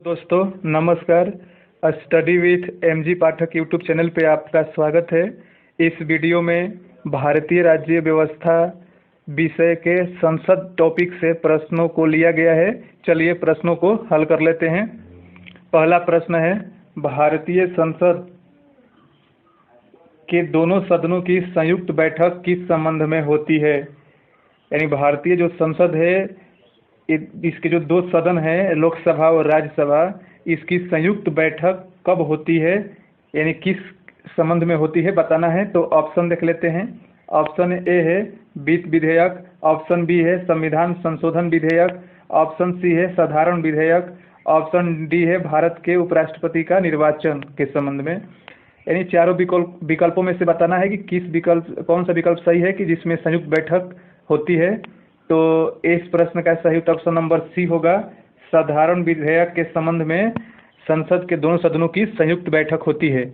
दोस्तों नमस्कार। Study with MG Pathak YouTube channel पे आपका स्वागत है। इस वीडियो में भारतीय राज्य व्यवस्था विषय के संसद टॉपिक से प्रश्नों को लिया गया है। चलिए प्रश्नों को हल कर लेते हैं। पहला प्रश्न है, भारतीय संसद के दोनों सदनों की संयुक्त बैठक किस संबंध में होती है। यानी भारतीय जो संसद है, इसके जो दो सदन हैं, लोकसभा और राज्यसभा, इसकी संयुक्त बैठक कब होती है, यानी किस संबंध में होती है बताना है। तो ऑप्शन देख लेते हैं। ऑप्शन ए है वित्त विधेयक, ऑप्शन बी है संविधान संशोधन विधेयक, ऑप्शन सी है साधारण विधेयक, ऑप्शन डी है भारत के उपराष्ट्रपति का निर्वाचन के संबंध में। यानी चारों विकल्पों में से बताना है कि कौन सा विकल्प सही है कि जिसमें संयुक्त बैठक होती है। तो इस प्रश्न का सही उत्तर ऑप्शन नंबर सी होगा। साधारण विधेयक के संबंध में संसद के दोनों सदनों की संयुक्त बैठक होती है।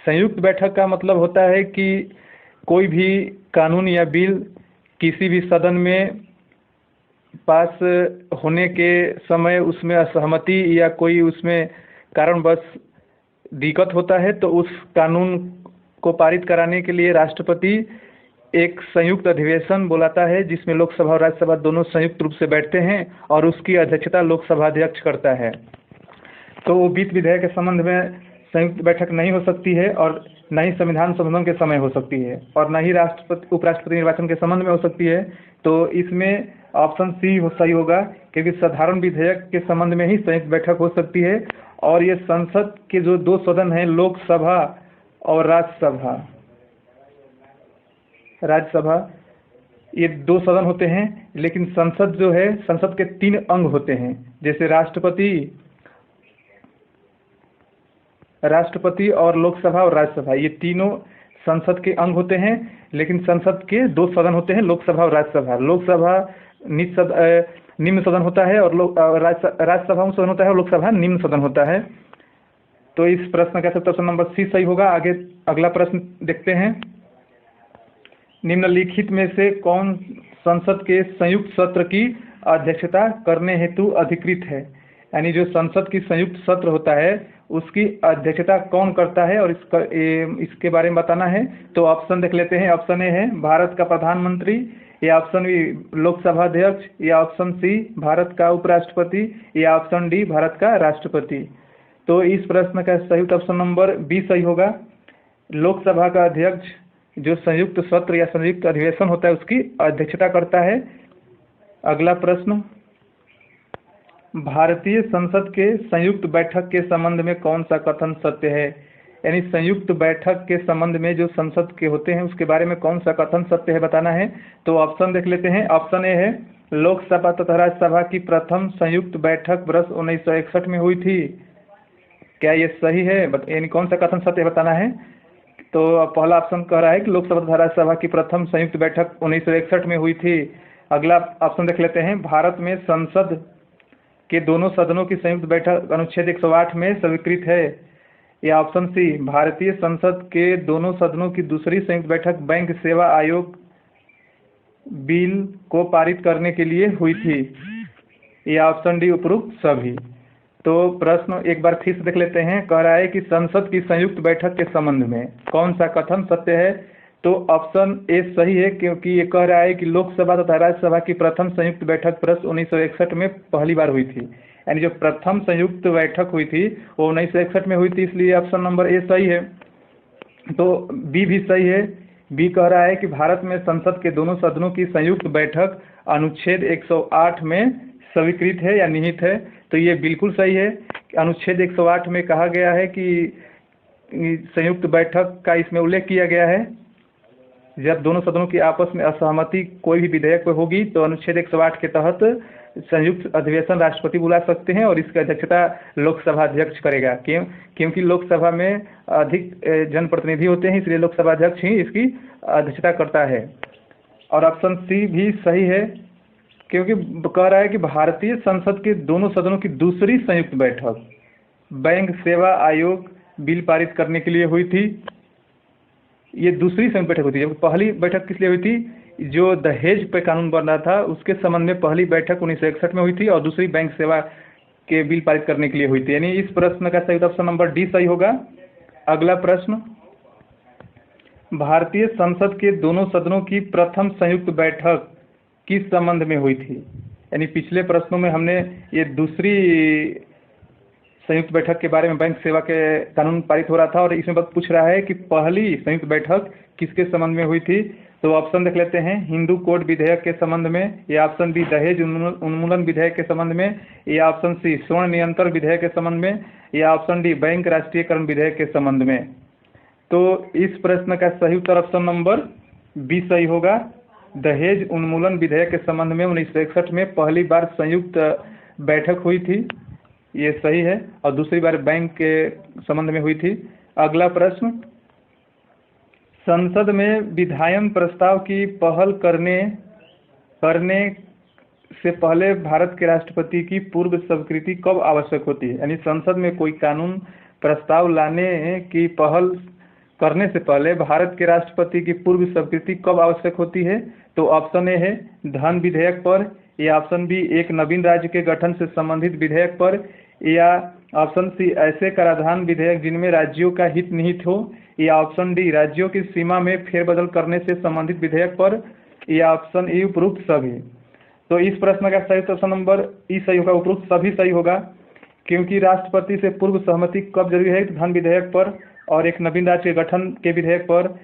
संयुक्त बैठक का मतलब होता है कि कोई भी कानून या बिल किसी भी सदन में पास होने के समय उसमें असहमति या कोई उसमें कारणवश दिक्कत होता है, तो उस कानून को पारित कराने के लिए राष्ट्रपति एक संयुक्त अधिवेशन बुलाता है, जिसमें लोकसभा और राज्यसभा दोनों संयुक्त रूप से बैठते हैं और उसकी अध्यक्षता लोकसभा अध्यक्ष करता है। तो वो वित्त विधेयक के संबंध में संयुक्त बैठक नहीं हो सकती है, और न ही संविधान संशोधन के समय हो सकती है, और न ही उपराष्ट्रपति निर्वाचन के संबंध में हो सकती है। तो इसमें ऑप्शन सी सही होगा, क्योंकि साधारण विधेयक के संबंध में ही संयुक्त बैठक हो सकती है। और ये संसद के जो दो सदन हैं, लोकसभा और राज्यसभा, ये दो सदन होते हैं। लेकिन संसद जो है, संसद के 3 अंग होते हैं, जैसे राष्ट्रपति और लोकसभा और राज्यसभा, ये तीनों संसद के अंग होते हैं। लेकिन संसद के 2 सदन होते हैं, लोकसभा और राज्यसभा। लोकसभा निम्न सदन होता है और राज्यसभा सदन होता है, और लोकसभा निम्न सदन होता है। तो इस प्रश्न का सही ऑप्शन नंबर सी सही होगा। आगे अगला प्रश्न देखते हैं। निम्नलिखित में से कौन संसद के संयुक्त सत्र की अध्यक्षता करने हेतु अधिकृत है। यानी जो संसद की संयुक्त सत्र होता है, उसकी अध्यक्षता कौन करता है और इसके बारे में बताना है। तो ऑप्शन देख लेते हैं। ऑप्शन ए है भारत का प्रधानमंत्री, या ऑप्शन बी लोकसभा अध्यक्ष, या ऑप्शन सी भारत का उपराष्ट्रपति, या ऑप्शन डी भारत का राष्ट्रपति। तो इस प्रश्न का सही ऑप्शन नंबर बी सही होगा। लोकसभा का अध्यक्ष जो संयुक्त सत्र या संयुक्त अधिवेशन होता है, उसकी अध्यक्षता करता है। अगला प्रश्न, भारतीय संसद के संयुक्त बैठक के संबंध में कौन सा कथन सत्य है। यानी संयुक्त बैठक के संबंध में जो संसद के होते हैं, उसके बारे में कौन सा कथन सत्य है बताना है। तो ऑप्शन देख लेते हैं। ऑप्शन ए है लोकसभा तथा राज्यसभा की प्रथम संयुक्त बैठक वर्ष 1961 में हुई थी। क्या ये सही है? यानी कौन सा कथन सत्य बताना है। तो पहला ऑप्शन कह रहा है कि लोकसभा तथा राज्यसभा की प्रथम संयुक्त बैठक 1961 में हुई थी। अगला ऑप्शन देख लेते हैं। भारत में संसद के दोनों सदनों की संयुक्त बैठक अनुच्छेद 108 में स्वीकृत है। या ऑप्शन सी भारतीय संसद के दोनों सदनों की दूसरी संयुक्त बैठक बैंक सेवा आयोग बिल को पारित करने के लिए हुई थी। या ऑप्शन डी उपरोक्त सभी। तो प्रश्न एक बार फिर से देख लेते हैं। कह रहा है कि संसद की संयुक्त बैठक के संबंध में कौन सा कथन सत्य है। तो ऑप्शन ए सही है, क्योंकि ये कह रहा है कि लोकसभा तथा राज्यसभा की प्रथम संयुक्त बैठक वर्ष 1961 में पहली बार हुई थी। यानी जो प्रथम संयुक्त बैठक हुई थी वो 1961 में हुई थी, इसलिए ऑप्शन नंबर ए सही है। तो बी भी सही है। बी कह रहा है कि भारत में संसद के दोनों सदनों की संयुक्त बैठक अनुच्छेद 108 में स्वीकृत है या निहित है। तो ये बिल्कुल सही है। अनुच्छेद 108 में कहा गया है कि संयुक्त बैठक का इसमें उल्लेख किया गया है। जब दोनों सदनों की आपस में असहमति कोई भी विधेयक पर होगी, तो अनुच्छेद 108 के तहत संयुक्त अधिवेशन राष्ट्रपति बुला सकते हैं और इसकी अध्यक्षता लोकसभा अध्यक्ष करेगा। क्योंकि लोकसभा में अधिक जनप्रतिनिधि होते हैं, इसलिए लोकसभा अध्यक्ष ही इसकी अध्यक्षता करता है। और ऑप्शन सी भी सही है, क्योंकि कह रहा है कि भारतीय संसद के दोनों सदनों की दूसरी संयुक्त बैठक बैंक सेवा आयोग बिल पारित करने के लिए हुई थी। ये दूसरी संयुक्त बैठक हुई थी, जबकि पहली बैठक किस लिए हुई थी। जो दहेज पे कानून बन रहा था, उसके संबंध में पहली बैठक 1961 में हुई थी, और दूसरी बैंक सेवा के बिल पारित करने के लिए हुई थी, यानी इस प्रश्न का सही ऑप्शन नंबर डी सही होगा। अगला प्रश्न, भारतीय संसद के दोनों सदनों की प्रथम संयुक्त बैठक किस संबंध में हुई थी? यानी पिछले प्रश्नों में हमने ये दूसरी संयुक्त बैठक के बारे में बैंक सेवा के कानून पारित हो रहा था, और इसमें बस पूछ रहा है कि पहली संयुक्त बैठक किसके संबंध में हुई थी। तो ऑप्शन देख लेते हैं, हिंदू कोड विधेयक के संबंध में, या ऑप्शन बी दहेज उन्मूलन विधेयक के संबंध में, या ऑप्शन सी स्वर्ण नियंत्रण विधेयक के संबंध में, या ऑप्शन डी बैंक राष्ट्रीयकरण विधेयक के संबंध में। तो इस प्रश्न का सही उत्तर ऑप्शन नंबर बी सही होगा। दहेज उन्मूलन विधेयक के संबंध में 1961 में पहली बार संयुक्त बैठक हुई थी, ये सही है, और दूसरी बार बैंक के संबंध में हुई थी। अगला प्रश्न, संसद में विधायन प्रस्ताव की पहल करने से पहले भारत के राष्ट्रपति की पूर्व स्वीकृति कब आवश्यक होती है? यानी संसद में कोई कानून प्रस्ताव लाने की पहल करने से पहले भारत के राष्ट्रपति की पूर्व स्वीकृति कब आवश्यक होती है? तो ऑप्शन ए है धन विधेयक पर, या ऑप्शन बी एक नवीन राज्य के गठन से संबंधित विधेयक पर, या ऑप्शन सी ऐसे कराधान विधेयक जिनमें राज्यों का हित निहित हो, या ऑप्शन डी राज्यों की सीमा में फेरबदल करने से संबंधित विधेयक पर, या ऑप्शन ई उपरोक्त सभी। तो इस प्रश्न का सही ऑप्शन नंबर ई सही होगा, उपरोक्त सभी सही होगा, क्योंकि राष्ट्रपति से पूर्व सहमति कब जरूरी है? धन विधेयक पर और एक नवीन राज्य के गठन के विधेयक पर,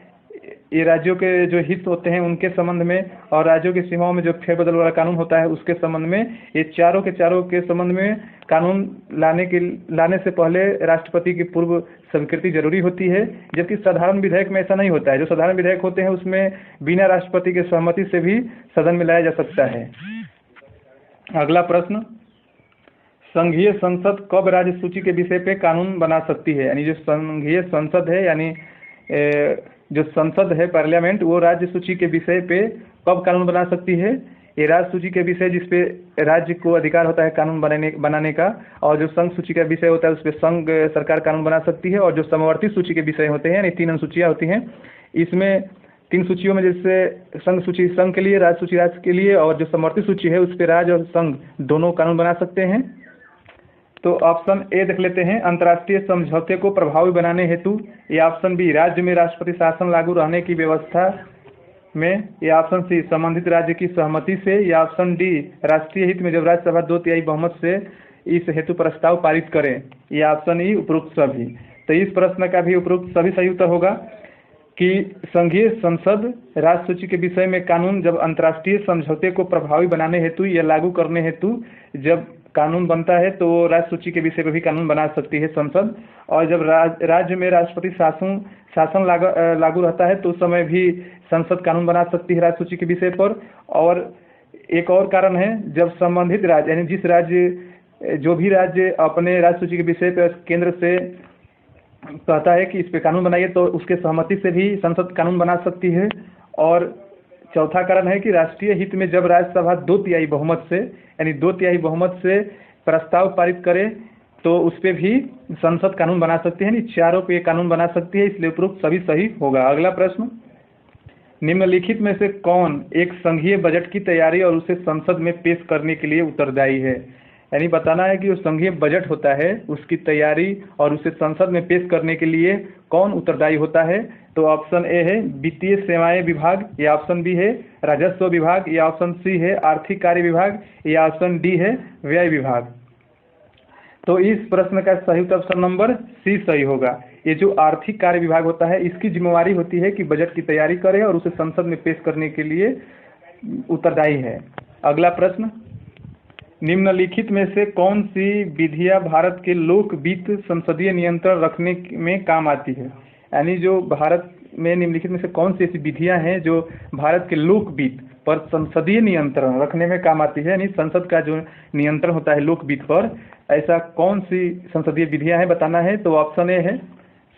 ये राज्यों के जो हित होते हैं उनके संबंध में, और राज्यों की सीमाओं में जो फेरबदल वाला कानून होता है उसके संबंध में, ये चारों के संबंध में कानून लाने से पहले राष्ट्रपति की पूर्व स्वीकृति जरूरी होती है। जबकि साधारण विधेयक में ऐसा नहीं होता है। जो साधारण विधेयक होते हैं उसमें बिना राष्ट्रपति की सहमति से भी सदन में लाया जा सकता है। अगला प्रश्न, संघीय संसद कब राज्य सूची के विषय पे कानून बना सकती है? यानी जो संघीय संसद है, यानी जो संसद है पार्लियामेंट, वो राज्य सूची के विषय पे कब कानून बना सकती है? ये राज्य सूची के विषय जिसपे राज्य को अधिकार होता है कानून बनाने का, और जो संघ सूची का विषय होता है उस पर संघ सरकार कानून बना सकती है, और जो समवर्ती सूची के विषय होते हैं, यानी 3 अनुसूचियाँ होती हैं, इसमें 3 सूचियों में जैसे संघ सूची संघ के लिए, राज्य सूची राज्य के लिए, और जो समवर्ती सूची है उस पर राज्य और संघ दोनों कानून बना सकते हैं। तो ऑप्शन ए देख लेते हैं, अंतर्राष्ट्रीय समझौते को प्रभावी बनाने हेतु, या ऑप्शन बी राज्य में राष्ट्रपति शासन लागू रहने की व्यवस्था में, या ऑप्शन सी संबंधित राज्य की सहमति से, या ऑप्शन डी राष्ट्रीय हित में जब राज्यसभा 2/3 बहुमत से इस हेतु प्रस्ताव पारित करें, या ऑप्शन ई उपरोक्त सभी। तो इस प्रश्न का भी उपरोक्त सभी सही उत्तर होगा कि संघीय संसद राज्य सूची के विषय में कानून जब अंतर्राष्ट्रीय समझौते को प्रभावी बनाने हेतु या लागू करने हेतु जब कानून बनता है तो राज्य सूची के विषय पर भी कानून बना सकती है संसद। और जब राज्य में राष्ट्रपति शासन लागू रहता है तो उस समय भी संसद कानून बना सकती है राज्य सूची के विषय पर। और एक और कारण है, जब संबंधित राज्य यानी जो भी राज्य अपने राज्य सूची के विषय पर केंद्र से कहता है कि इस पे कानून बनाइए तो उसके सहमति से भी संसद कानून बना सकती है। और चौथा कारण है कि राष्ट्रीय हित में जब राज्यसभा 2/3 बहुमत से यानी 2/3 बहुमत से प्रस्ताव पारित करे तो उस पर भी संसद कानून बना सकती है, यानी चारों पे कानून बना सकती है, इसलिए उपरोक्त सभी सही होगा। अगला प्रश्न, निम्नलिखित में से कौन एक संघीय बजट की तैयारी और उसे संसद में पेश करने के लिए उत्तरदायी है? यानी बताना है कि जो संघीय बजट होता है उसकी तैयारी और उसे संसद में पेश करने के लिए कौन उत्तरदायी होता है। तो ऑप्शन ए है वित्तीय सेवाएं विभाग, या ऑप्शन बी है राजस्व विभाग, या ऑप्शन सी है आर्थिक कार्य विभाग, या ऑप्शन डी है व्यय विभाग। तो इस प्रश्न का सही उत्तर ऑप्शन नंबर सी सही होगा। ये जो आर्थिक कार्य विभाग होता है इसकी जिम्मेवारी होती है कि बजट की तैयारी करे और उसे संसद में पेश करने के लिए उत्तरदायी है। अगला प्रश्न, निम्नलिखित में से कौन सी विधियां भारत के लोक वित्त संसदीय नियंत्रण रखने में काम आती है? यानी जो भारत में निम्नलिखित में से कौन सी ऐसी विधियां हैं जो भारत के लोक वित्त पर संसदीय नियंत्रण रखने में काम आती है, यानी संसद का जो नियंत्रण होता है लोक वित्त पर, ऐसा कौन सी संसदीय विधियां हैं बताना है। तो ऑप्शन ए है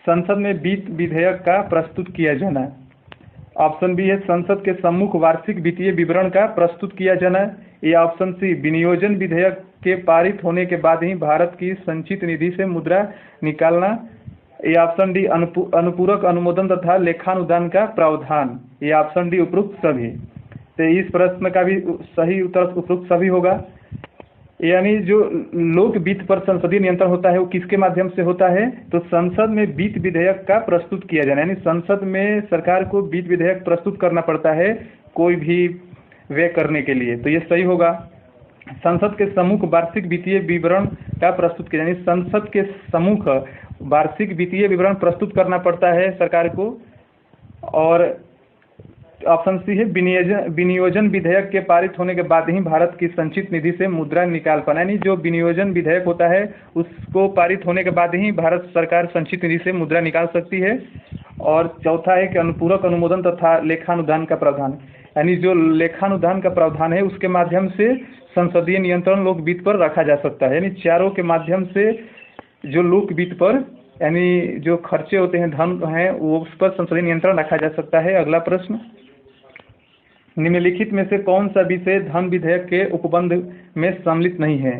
संसद में वित्त विधेयक का प्रस्तुत किया जाना, ऑप्शन बी है संसद के सम्मुख वार्षिक वित्तीय विवरण का प्रस्तुत किया जाना, या ऑप्शन सी विनियोजन विधेयक के पारित होने के बाद ही भारत की संचित निधि से मुद्रा निकालना, या ऑप्शन डी अनुपूरक अनुमोदन तथा लेखानुदान का प्रावधान, या ऑप्शन डी उपरोक्त सभी। तो इस प्रश्न का भी सही उत्तर उपरोक्त सभी होगा। यानी जो लोक वित्त पर संसदीय नियंत्रण होता है वो किसके माध्यम से होता है? तो संसद में वित्त विधेयक का प्रस्तुत किया जाना, यानी संसद में सरकार को वित्त विधेयक प्रस्तुत करना पड़ता है कोई भी व्यय करने के लिए, तो ये सही होगा। संसद के सम्मुख वार्षिक वित्तीय विवरण का प्रस्तुत किया, यानी संसद के सम्मुख वार्षिक वित्तीय विवरण प्रस्तुत करना पड़ता है सरकार को। और ऑप्शन सी है विनियोजन विधेयक के पारित होने के बाद ही भारत की संचित निधि से मुद्रा निकाल पाना, यानी जो विनियोजन विधेयक होता है उसको पारित होने के बाद ही भारत सरकार संचित निधि से मुद्रा निकाल सकती है। और चौथा है कि अनुपूरक अनुमोदन तथा लेखानुदान का प्रावधान, यानी जो लेखानुदान का प्रावधान है उसके माध्यम से संसदीय नियंत्रण लोक वित्त पर रखा जा सकता है, यानी चारों के माध्यम से जो लोक वित्त पर यानी जो खर्चे होते हैं धन हैं वो उस पर संसदीय नियंत्रण रखा जा सकता है। अगला प्रश्न, निम्नलिखित में से कौन सा विषय धन विधेयक के उपबंध में सम्मिलित नहीं है?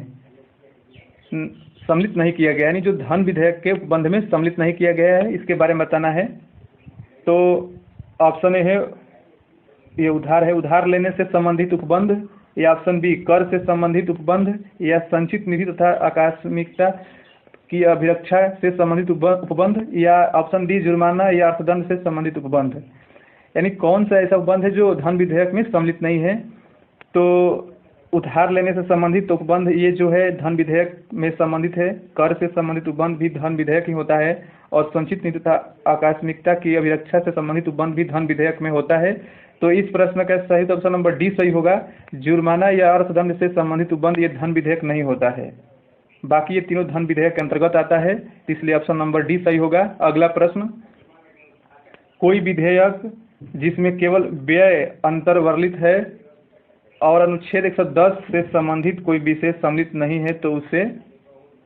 सम्मिलित नहीं किया गया, यानी जो धन विधेयक के उपबंध में सम्मिलित नहीं किया गया है इसके बारे में बताना है। तो ऑप्शन ए है ये उधार है, उधार लेने से संबंधित उपबंध, या ऑप्शन बी कर से संबंधित उपबंध, या संचित निधि तथा आकस्मिकता की अभिरक्षा से संबंधित उपबंध, या ऑप्शन डी जुर्माना या अर्थदंड से संबंधित उपबंध। यानी कौन सा ऐसा उपबंध है जो धन विधेयक में सम्मिलित नहीं है? तो उधार लेने से संबंधित उपबंध ये जो है धन विधेयक में संबंधित है, कर से संबंधित उपबंध भी धन विधेयक ही होता है, और संचित निधि तथा आकस्मिकता की अभिरक्षा से संबंधित उपबंध भी धन विधेयक में होता है। तो इस प्रश्न का सही ऑप्शन नंबर डी सही होगा, जुर्माना या अर्थदंड से संबंधित उपबंध ये धन विधेयक नहीं होता है, बाकी ये तीनों धन विधेयक के अंतर्गत आता है, इसलिए ऑप्शन नंबर डी सही होगा। अगला प्रश्न, कोई विधेयक जिसमें केवल व्यय अंतर्वर्लित है और अनुच्छेद 110 से संबंधित कोई विषय सम्मिलित नहीं है तो उसे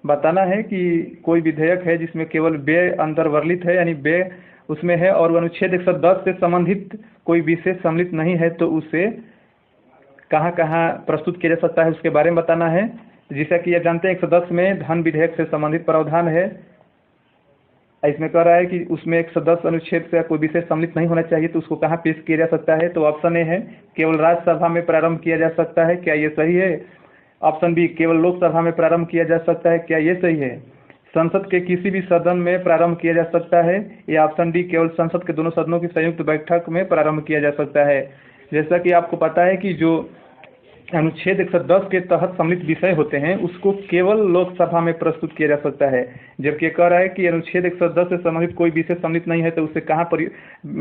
बताना है कि कोई विधेयक है जिसमें केवल व्यय अंतर्वर्लित है, यानी व्यय उसमें है और अनुच्छेद 110 से संबंधित कोई विषय सम्मिलित नहीं है तो उसे कहाँ कहाँ प्रस्तुत किया जा सकता है उसके बारे में बताना है। जैसा कि आप जानते हैं 110 में धन विधेयक से संबंधित प्रावधान है, इसमें कह रहा है कि उसमें 110 अनुच्छेद से कोई विषय सम्मिलित नहीं होना चाहिए, तो उसको कहाँ पेश किया जा सकता है? तो ऑप्शन ए है केवल राज्यसभा में प्रारंभ किया जा सकता है, क्या ये सही है? ऑप्शन बी केवल लोकसभा में प्रारंभ किया जा सकता है, क्या ये सही है? संसद के किसी भी सदन में प्रारंभ किया जा सकता है, या ऑप्शन डी केवल संसद के दोनों सदनों की संयुक्त बैठक में प्रारंभ किया जा सकता है। जैसा कि आपको पता है कि जो अनुच्छेद 110 के तहत सम्मिलित विषय होते हैं उसको केवल लोकसभा में प्रस्तुत किया जा सकता है, जबकि कह रहा है कि अनुच्छेद 110 से संबंधित कोई विषय सम्मिलित नहीं है तो उसे कहाँ पर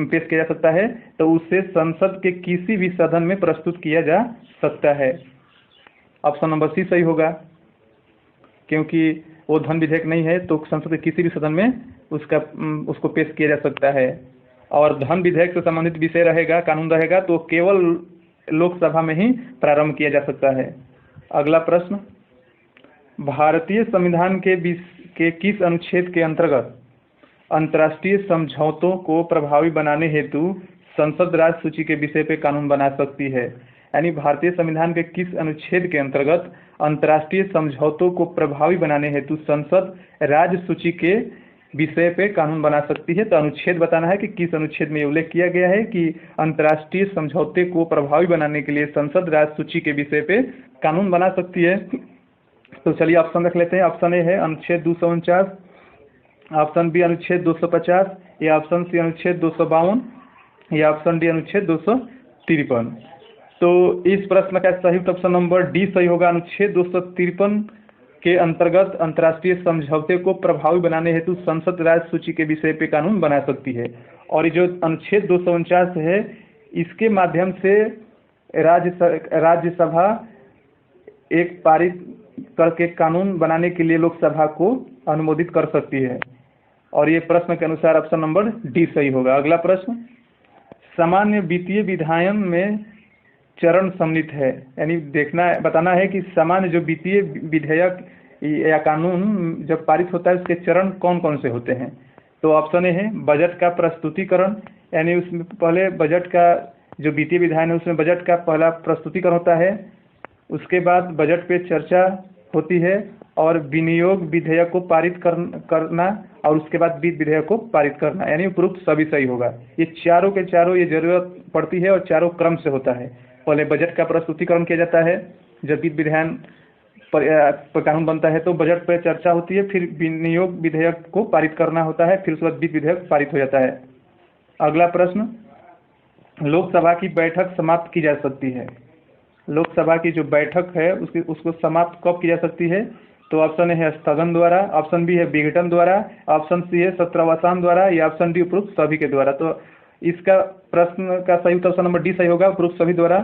पेश किया जा सकता है? तो उसे संसद के किसी भी सदन में प्रस्तुत किया जा सकता है। ऑप्शन नंबर सी सही होगा, क्योंकि वो धन विधेयक नहीं है तो संसद के किसी भी सदन में उसको पेश किया जा सकता है। और धन विधेयक से संबंधित विषय रहेगा, कानून रहेगा, तो केवल लोकसभा में ही प्रारंभ किया जा सकता है। अगला प्रश्न, भारतीय संविधान के किस अनुच्छेद के अंतर्गत अंतर्राष्ट्रीय समझौतों को प्रभावी बनाने हेतु संसद राज्य सूची के विषय पे कानून बना सकती है? यानी भारतीय संविधान के किस अनुच्छेद के अंतर्गत अंतर्राष्ट्रीय समझौतों को प्रभावी बनाने हेतु संसद राज्य सूची के विषय पे कानून बना सकती है? तो अनुच्छेद बताना है कि किस अनुच्छेद में उल्लेख किया गया है कि अंतर्राष्ट्रीय समझौते को प्रभावी बनाने के लिए संसद राज्य सूची के विषय पे कानून बना सकती है। तो चलिए ऑप्शन रख लेते हैं। ऑप्शन ए है अनुच्छेद 249, ऑप्शन बी अनुच्छेद 250, या ऑप्शन सी अनुच्छेद 252, या ऑप्शन डी अनुच्छेद 253। तो इस प्रश्न का सही ऑप्शन नंबर डी सही होगा। अनुच्छेद 253 के अंतर्गत अंतर्राष्ट्रीय समझौते को प्रभावी बनाने हेतु संसद राज्य सूची के विषय पे कानून बना सकती है। और ये जो अनुच्छेद 249 है इसके माध्यम से राज्यसभा एक पारित करके कानून बनाने के लिए लोकसभा को अनुमोदित कर सकती है। और ये प्रश्न के अनुसार ऑप्शन नंबर डी सही होगा। अगला प्रश्न, सामान्य वित्तीय विधायन में चरण सम्मिलित है, यानी बताना है कि सामान्य जो वित्तीय विधेयक या कानून जब पारित होता है उसके चरण कौन कौन से होते हैं? तो ऑप्शन ए है बजट का प्रस्तुतिकरण, यानी उसमें पहले बजट का जो वित्तीय विधायन है उसमें बजट का पहला प्रस्तुतिकरण होता है, उसके बाद बजट पे चर्चा होती है और विनियोग विधेयक को पारित करना और उसके बाद वित्त विधेयक को पारित करना, यानी उपरोक्त सभी सही होगा। ये चारों के चारों ये जरूरत पड़ती है और चारों क्रम से होता है। पहले बजट का प्रस्तुतिकरण किया जाता है, जब वित्त विधायन कानून बनता है तो बजट पर चर्चा होती है, फिर विनियोग विधेयक को पारित करना होता है, फिर उसके बाद वित्त विधेयक पारित हो जाता है। अगला प्रश्न, लोकसभा की बैठक समाप्त की जा सकती है। लोकसभा की जो बैठक है उसको समाप्त कब की जा सकती है? तो ऑप्शन ए है स्थगन द्वारा, ऑप्शन बी है विघटन द्वारा, ऑप्शन सी है सत्रावसान द्वारा, या ऑप्शन डी उपरोक्त सभी के द्वारा। तो इसका प्रश्न का सही उत्तर ऑप्शन नंबर डी सही होगा, उपरोक्त सभी द्वारा,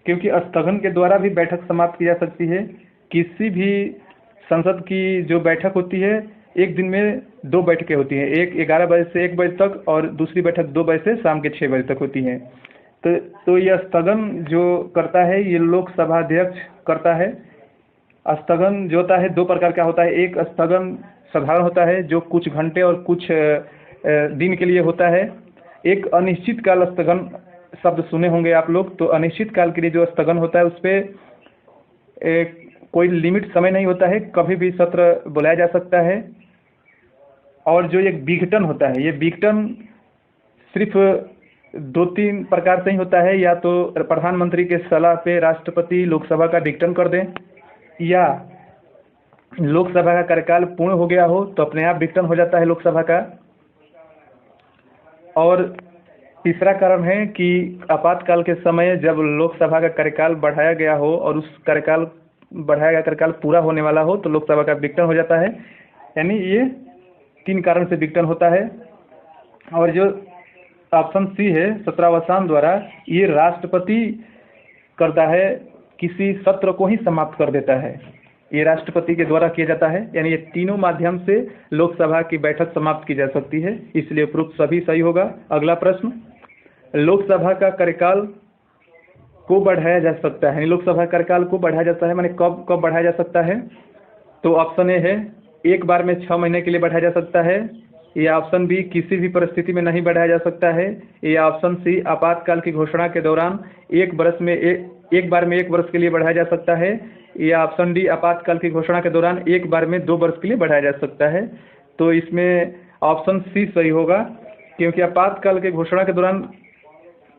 क्योंकि स्थगन के द्वारा भी बैठक समाप्त की जा सकती है। किसी भी संसद की जो बैठक होती है, एक दिन में 2 बैठकें होती हैं, एक 11 बजे से 1 बजे तक और दूसरी बैठक 2 बजे से शाम के 6 बजे तक होती है। तो यह स्थगन जो करता है ये लोकसभा अध्यक्ष करता है। स्थगन जो होता है 2 प्रकार का होता है, एक स्थगन साधारण होता है जो कुछ घंटे और कुछ दिन के लिए होता है। एक अनिश्चित काल स्थगन शब्द सुने होंगे आप लोग, तो अनिश्चित काल के लिए जो स्थगन होता है उस पर कोई लिमिट समय नहीं होता है, कभी भी सत्र बुलाया जा सकता है। और जो एक विघटन होता है, ये विघटन सिर्फ 2-3 प्रकार से ही होता है, या तो प्रधानमंत्री के सलाह पे राष्ट्रपति लोकसभा का विघटन कर दें, या लोकसभा का कार्यकाल पूर्ण हो गया हो तो अपने आप विघटन हो जाता है लोकसभा का। और तीसरा कारण है कि आपातकाल के समय जब लोकसभा का कार्यकाल बढ़ाया गया हो और उस बढ़ाया गया कार्यकाल पूरा होने वाला हो तो लोकसभा का विघटन हो जाता है। यानी ये 3 कारण से विघटन होता है। और जो ऑप्शन सी है सत्रावसान द्वारा, ये राष्ट्रपति करता है, किसी सत्र को ही समाप्त कर देता है, ये राष्ट्रपति के द्वारा किया जाता है। यानी ये तीनों माध्यम से लोकसभा की बैठक समाप्त की जा सकती है, इसलिए उपरोक्त सभी सही होगा। अगला प्रश्न, लोकसभा का कार्यकाल को बढ़ाया जा सकता है, लोकसभा कार्यकाल को बढ़ाया जाता है, माने कब बढ़ाया जा सकता है? तो ऑप्शन ए है एक बार में 6 महीने के लिए बढ़ाया जा सकता है, या ऑप्शन बी किसी भी परिस्थिति में नहीं बढ़ाया जा सकता है, या ऑप्शन सी आपातकाल की घोषणा के दौरान एक बार में 1 वर्ष के लिए बढ़ाया जा सकता है, या ऑप्शन डी आपातकाल की घोषणा के दौरान एक बार में 2 वर्ष के लिए बढ़ाया जा सकता है। तो इसमें ऑप्शन सी सही होगा, क्योंकि आपातकाल की घोषणा के दौरान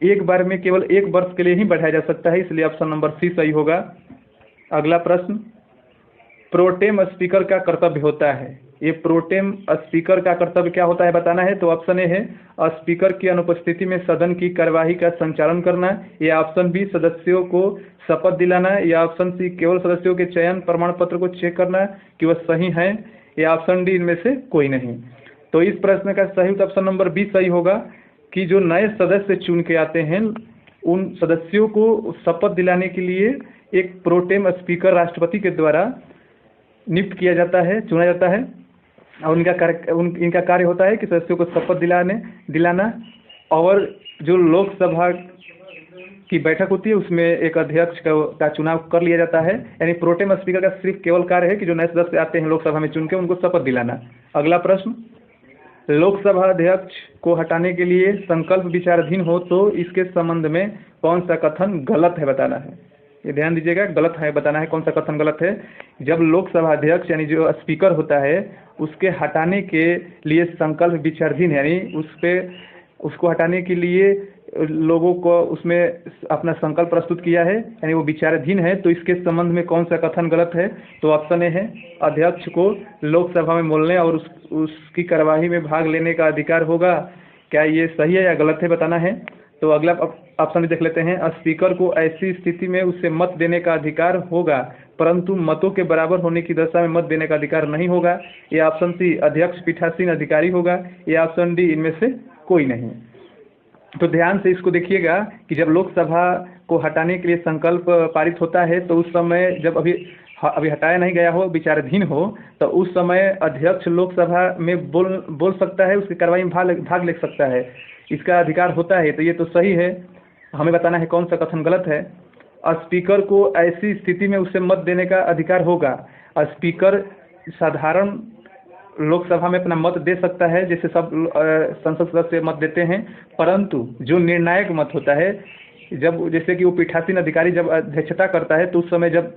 एक बार में केवल 1 वर्ष के लिए ही बढ़ाया जा सकता है, इसलिए ऑप्शन नंबर सी सही होगा। अगला प्रश्न, प्रोटेम स्पीकर का कर्तव्य होता है, ये प्रोटेम स्पीकर का कर्तव्य क्या होता है बताना है। तो ऑप्शन ए है स्पीकर की अनुपस्थिति में सदन की कार्यवाही का संचालन करना, या ऑप्शन बी सदस्यों को शपथ दिलाना, या ऑप्शन सी केवल सदस्यों के चयन प्रमाण पत्र को चेक करना कि वह सही हैं, या ऑप्शन डी इनमें से कोई नहीं। तो इस प्रश्न का सही उत्तर ऑप्शन नंबर बी सही होगा कि जो नए सदस्य चुन के आते हैं उन सदस्यों को शपथ दिलाने के लिए एक प्रोटेम स्पीकर राष्ट्रपति के द्वारा नियुक्त किया जाता है, चुना जाता है, और इनका कार्य होता है कि सदस्यों को शपथ दिलाना। और जो लोकसभा की बैठक होती है उसमें एक अध्यक्ष का चुनाव कर लिया जाता है। यानी प्रोटेम स्पीकर का सिर्फ केवल कार्य है कि जो नए सदस्य आते हैं लोकसभा में चुन के उनको शपथ दिलाना। अगला प्रश्न, लोकसभा अध्यक्ष को हटाने के लिए संकल्प विचाराधीन हो तो इसके संबंध में कौन सा कथन गलत है बताना है। ये ध्यान दीजिएगा, गलत है बताना है कौन सा कथन गलत है। जब लोकसभा अध्यक्ष यानी जो स्पीकर होता है उसके हटाने के लिए संकल्प विचाराधीन, यानी उसको हटाने के लिए लोगों को उसमें अपना संकल्प प्रस्तुत किया है, यानी वो विचाराधीन है, तो इसके संबंध में कौन सा कथन गलत है। तो ऑप्शन ए है अध्यक्ष को लोकसभा में बोलने और उसकी कार्यवाही में भाग लेने का अधिकार होगा। क्या ये सही है या गलत है बताना है। तो अगला ऑप्शन भी देख लेते हैं, स्पीकर को ऐसी स्थिति में उसे मत देने का अधिकार होगा परंतु मतों के बराबर होने की दशा में मत देने का अधिकार नहीं होगा। या ऑप्शन सी अध्यक्ष पीठासीन अधिकारी होगा, या ऑप्शन डी इनमें से कोई नहीं। तो ध्यान से इसको देखिएगा कि जब लोकसभा को हटाने के लिए संकल्प पारित होता है तो उस समय जब अभी हटाया नहीं गया हो, विचाराधीन हो, तो उस समय अध्यक्ष लोकसभा में बोल सकता है, उसकी कार्रवाई में भाग ले सकता है, इसका अधिकार होता है। तो ये तो सही है, हमें बताना है कौन सा कथन गलत है। स्पीकर को ऐसी स्थिति में उसे मत देने का अधिकार होगा। स्पीकर साधारण लोकसभा में अपना मत दे सकता है, जैसे सब संसद सदस्य मत देते हैं, परंतु जो निर्णायक मत होता है, जब जैसे कि वो पीठासीन अधिकारी जब अध्यक्षता करता है तो उस समय जब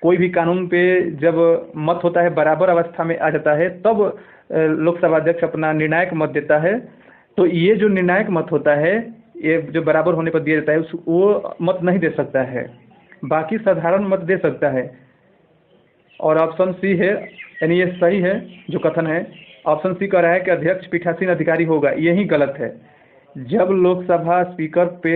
कोई भी कानून पे जब मत होता है बराबर अवस्था में आ जाता है तब लोकसभा अध्यक्ष अपना निर्णायक मत देता है। तो ये जो निर्णायक मत होता है, ये जो बराबर होने पर दिया जाता है, वो मत नहीं दे सकता है, बाकी साधारण मत दे सकता है। और ऑप्शन सी है, यानी ये सही है जो कथन है। ऑप्शन सी कह रहा है कि अध्यक्ष पीठासीन अधिकारी होगा, यही गलत है। जब लोकसभा स्पीकर पे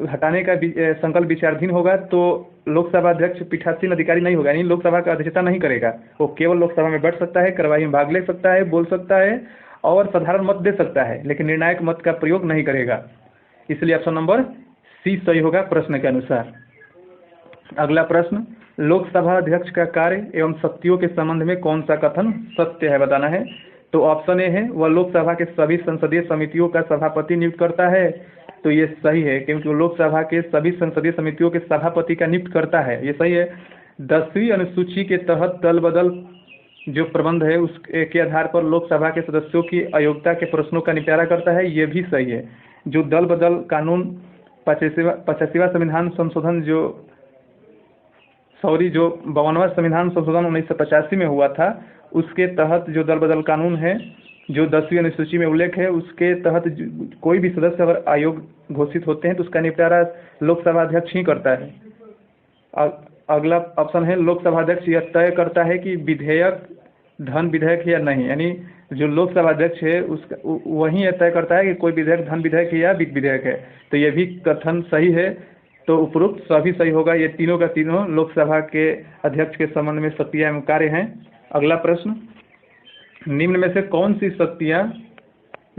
हटाने का संकल्प विचाराधीन होगा तो लोकसभा अध्यक्ष पीठासीन अधिकारी नहीं होगा, यानी लोकसभा का अध्यक्षता नहीं करेगा। वो केवल लोकसभा में बैठ सकता है, कार्यवाही में भाग ले सकता है, बोल सकता है और साधारण मत दे सकता है, लेकिन निर्णायक मत का प्रयोग नहीं करेगा। इसलिए ऑप्शन नंबर सी सही होगा प्रश्न के अनुसार। अगला प्रश्न, लोकसभा अध्यक्ष का कार्य एवं शक्तियों के संबंध में कौन सा कथन सत्य है बताना है। तो ऑप्शन ए है, वह लोकसभा के सभी संसदीय समितियों का सभापति नियुक्त करता है। तो ये सही है, क्योंकि वो लोकसभा के सभी संसदीय समितियों के सभापति का नियुक्त करता है, ये सही है। 10वीं अनुसूची के तहत दल बदल जो प्रबंध है उसके आधार पर लोकसभा के सदस्यों की अयोग्यता के प्रश्नों का निपटारा करता है, ये भी सही है। जो दल बदल कानून 85वां संविधान संशोधन जो 52वां संविधान संशोधन 1985 में हुआ था, उसके तहत जो दल बदल कानून है जो 10वीं अनुसूची में उल्लेख है, उसके तहत कोई भी सदस्य अगर अयोग्य घोषित होते हैं तो उसका निपटारा लोकसभा अध्यक्ष ही करता है। अगला ऑप्शन है, लोकसभा अध्यक्ष यह तय करता है कि विधेयक धन विधेयक है या नहीं, यानी जो लोकसभा अध्यक्ष है उसका वही यह तय करता है कि कोई विधेयक धन विधेयक है या वित्त विधेयक है। तो यह भी कथन सही है, तो उपरोक्त सभी सही होगा। ये तीनों का तीनों लोकसभा के अध्यक्ष के संबंध में शक्तियाँ एवं कार्य हैं। अगला प्रश्न, निम्न में से कौन सी शक्तियाँ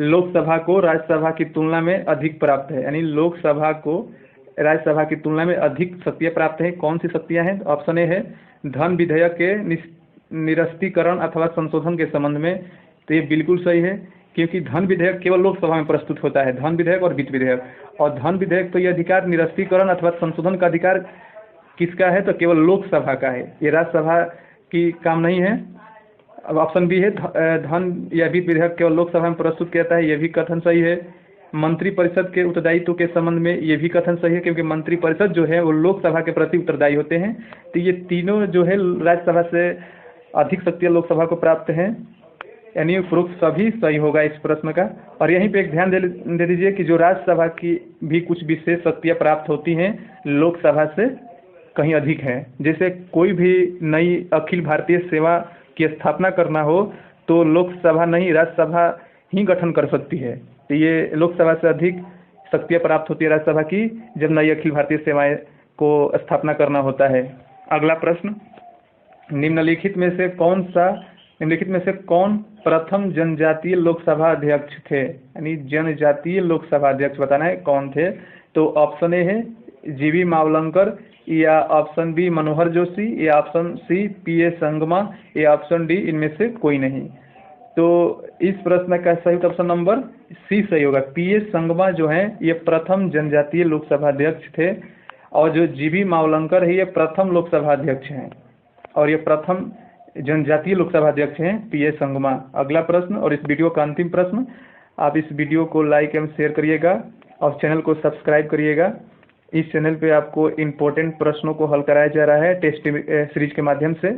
लोकसभा को राज्यसभा की तुलना में अधिक प्राप्त है, यानी लोकसभा को राज्यसभा की तुलना में अधिक शक्तियाँ प्राप्त हैं, कौन सी शक्तियाँ हैं। ऑप्शन ए है, धन विधेयक के निरस्तीकरण अथवा संशोधन के संबंध में। तो ये बिल्कुल सही है, क्योंकि धन विधेयक केवल लोकसभा में प्रस्तुत होता है, धन विधेयक और वित्त विधेयक। और धन विधेयक तो ये अधिकार निरस्तीकरण अथवा संशोधन का अधिकार किसका है, तो केवल लोकसभा का है, ये राज्यसभा की काम नहीं है। अब ऑप्शन बी है, धन या वित्त विधेयक केवल लोकसभा में प्रस्तुत किया जाता है, ये भी कथन सही है। मंत्रिपरिषद के उत्तरदायित्व के संबंध में ये भी कथन सही है, क्योंकि मंत्रिपरिषद जो है वो लोकसभा के प्रति उत्तरदायी होते हैं। तो ये तीनों जो है राज्यसभा से अधिक शक्तियाँ लोकसभा को प्राप्त हैं, यानी उपरोक्त सभी सही होगा इस प्रश्न का। और यहीं पे एक ध्यान दे दीजिए कि जो राज्यसभा की भी कुछ विशेष शक्तियाँ प्राप्त होती हैं लोकसभा से कहीं अधिक है। जैसे कोई भी नई अखिल भारतीय सेवा की स्थापना करना हो तो लोकसभा नहीं राज्यसभा ही गठन कर सकती है। तो ये लोकसभा से अधिक शक्तियाँ प्राप्त होती है राज्यसभा की, जब नई अखिल भारतीय सेवाएं को स्थापना करना होता है। अगला प्रश्न, निम्नलिखित में से कौन प्रथम जनजातीय लोकसभा अध्यक्ष थे, यानी जनजातीय लोकसभा अध्यक्ष बताना है कौन थे। तो ऑप्शन ए है जीवी मावलंकर, या ऑप्शन बी मनोहर जोशी, या ऑप्शन सी पीए संगमा, या ऑप्शन डी इनमें से कोई नहीं। तो इस प्रश्न का सही ऑप्शन नंबर सी सही होगा। पीए संगमा जो है ये प्रथम जनजातीय लोकसभा अध्यक्ष थे, और जो जीवी मावलंकर है ये प्रथम लोकसभा अध्यक्ष हैं, और ये प्रथम जनजातीय लोकसभा अध्यक्ष हैं पीए संगमा। अगला प्रश्न और इस वीडियो का अंतिम प्रश्न, आप इस वीडियो को लाइक एवं शेयर करिएगा और चैनल को सब्सक्राइब करिएगा। इस चैनल पे आपको इम्पोर्टेंट प्रश्नों को हल कराया जा रहा है टेस्ट सीरीज के माध्यम से।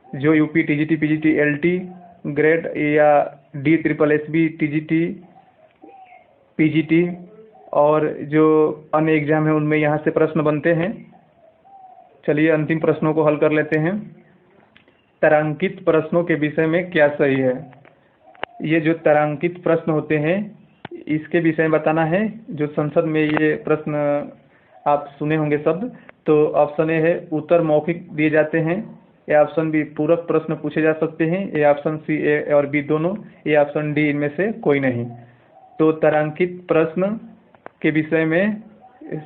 जो UP TGT PGT LT grade या D triple SB TGT PGT और जो अन्य एग्जाम है उनमें यहाँ से प्रश्न बनते हैं। चलिए अंतिम प्रश्नों को हल कर लेते हैं। तारांकित प्रश्नों के विषय में क्या सही है। ये जो तारांकित प्रश्न होते हैं इसके विषय में बताना है। जो संसद में ये प्रश्न आप सुने होंगे शब्द, तो ऑप्शन ए है उत्तर मौखिक दिए जाते हैं, या ऑप्शन बी पूरक प्रश्न पूछे जा सकते हैं, या ऑप्शन सी ए और बी दोनों, या ऑप्शन डी इनमें से कोई नहीं। तो तारांकित प्रश्न के विषय में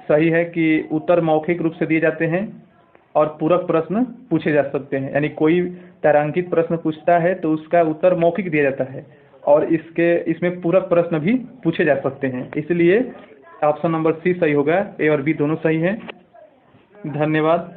सही है कि उत्तर मौखिक रूप से दिए जाते हैं और पूरक प्रश्न पूछे जा सकते हैं, यानी कोई तारांकित प्रश्न पूछता है तो उसका उत्तर मौखिक दिया जाता है और इसमें पूरक प्रश्न भी पूछे जा सकते हैं। इसलिए ऑप्शन नंबर सी सही होगा, ए और बी दोनों सही हैं। धन्यवाद।